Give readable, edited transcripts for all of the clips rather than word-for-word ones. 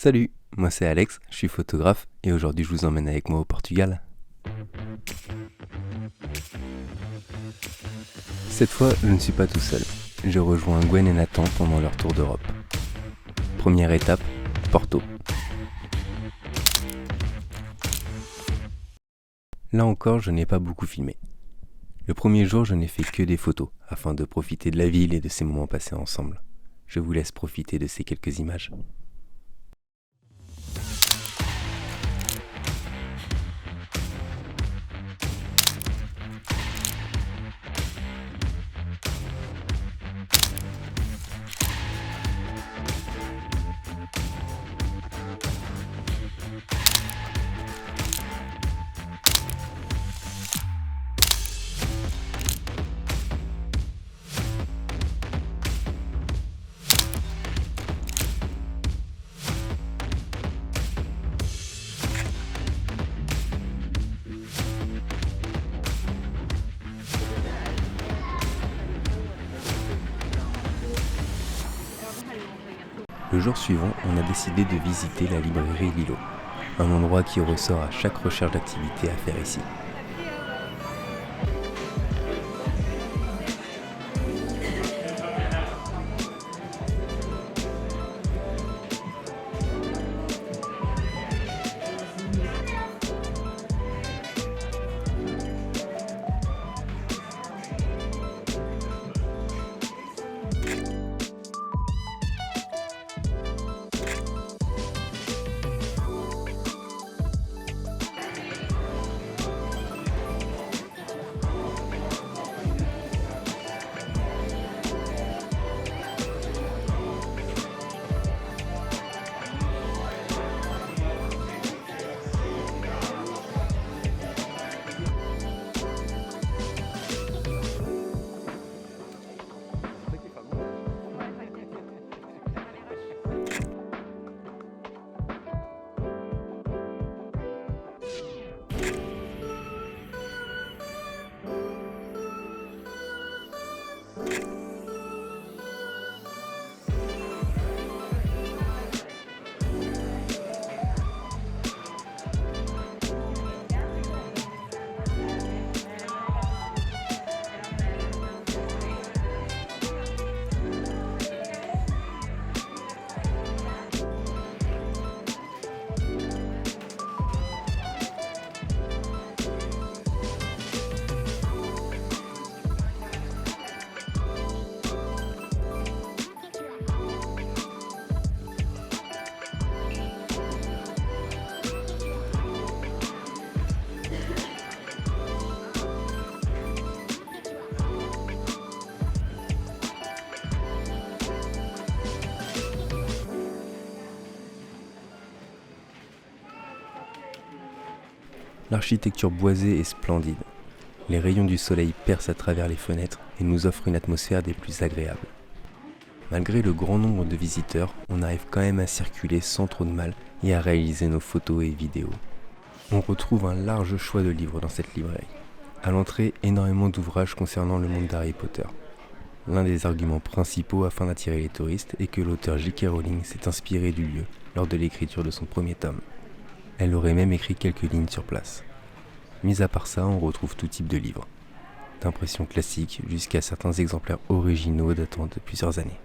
Salut, moi c'est Alex, je suis photographe et aujourd'hui je vous emmène avec moi au Portugal. Cette fois, je ne suis pas tout seul. Je rejoins Gwen et Nathan pendant leur tour d'Europe. Première étape, Porto. Là encore, je n'ai pas beaucoup filmé. Le premier jour, je n'ai fait que des photos, afin de profiter de la ville et de ces moments passés ensemble. Je vous laisse profiter de ces quelques images. Le jour suivant, on a décidé de visiter la librairie Lilo, un endroit qui ressort à chaque recherche d'activité à faire ici. L'architecture boisée est splendide. Les rayons du soleil percent à travers les fenêtres et nous offrent une atmosphère des plus agréables. Malgré le grand nombre de visiteurs, on arrive quand même à circuler sans trop de mal et à réaliser nos photos et vidéos. On retrouve un large choix de livres dans cette librairie. À l'entrée, énormément d'ouvrages concernant le monde d'Harry Potter. L'un des arguments principaux afin d'attirer les touristes est que l'auteur J.K. Rowling s'est inspiré du lieu lors de l'écriture de son premier tome. Elle aurait même écrit quelques lignes sur place. Mis à part ça, on retrouve tout type de livres, d'impressions classiques jusqu'à certains exemplaires originaux datant de plusieurs années.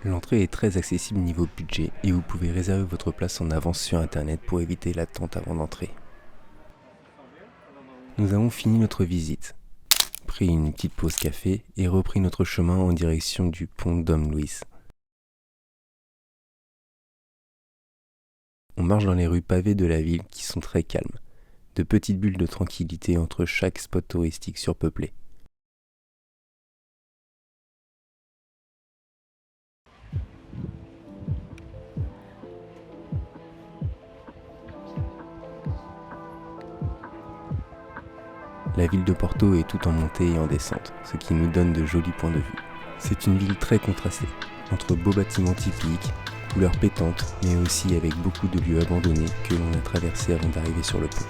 L'entrée est très accessible niveau budget et vous pouvez réserver votre place en avance sur internet pour éviter l'attente avant d'entrer. Nous avons fini notre visite, pris une petite pause café et repris notre chemin en direction du pont Dom Luís. On marche dans les rues pavées de la ville qui sont très calmes, de petites bulles de tranquillité entre chaque spot touristique surpeuplé. La ville de Porto est tout en montée et en descente, ce qui nous donne de jolis points de vue. C'est une ville très contrastée, entre beaux bâtiments typiques, couleurs pétantes, mais aussi avec beaucoup de lieux abandonnés que l'on a traversés avant d'arriver sur le pont.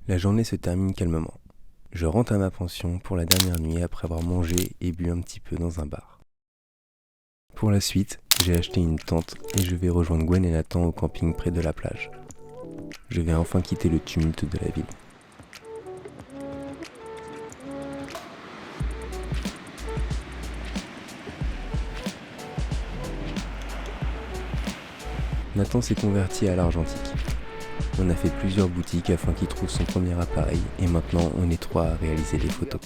La journée se termine calmement. Je rentre à ma pension pour la dernière nuit après avoir mangé et bu un petit peu dans un bar. Pour la suite, j'ai acheté une tente et je vais rejoindre Gwen et Nathan au camping près de la plage. Je vais enfin quitter le tumulte de la ville. Nathan s'est converti à l'argentique. On a fait plusieurs boutiques afin qu'il trouve son premier appareil et maintenant on est trois à réaliser les photos.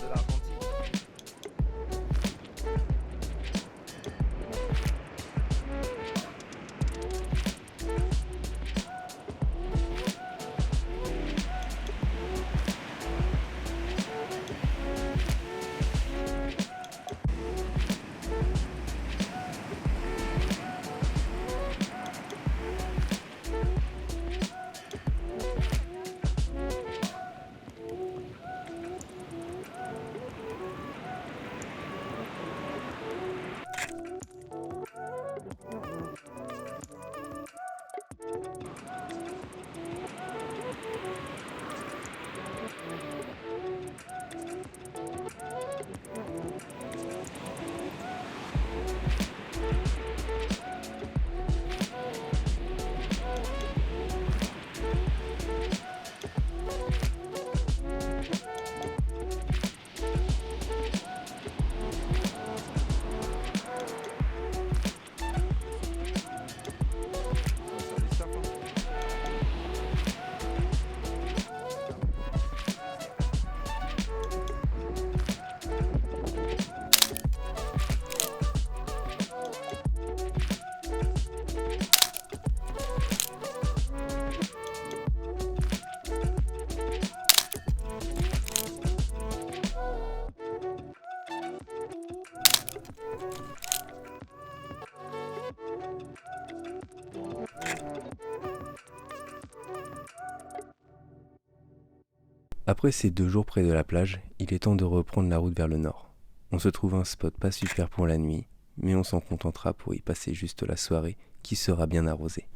Après ces 2 jours près de la plage, il est temps de reprendre la route vers le nord. On se trouve un spot pas super pour la nuit, mais on s'en contentera pour y passer juste la soirée qui sera bien arrosée.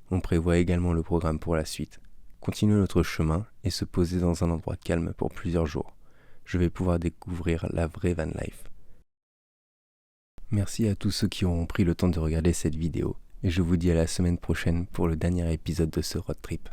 On prévoit également le programme pour la suite, continuer notre chemin et se poser dans un endroit calme pour plusieurs jours. Je vais pouvoir découvrir la vraie van life. Merci à tous ceux qui auront pris le temps de regarder cette vidéo et je vous dis à la semaine prochaine pour le dernier épisode de ce road trip.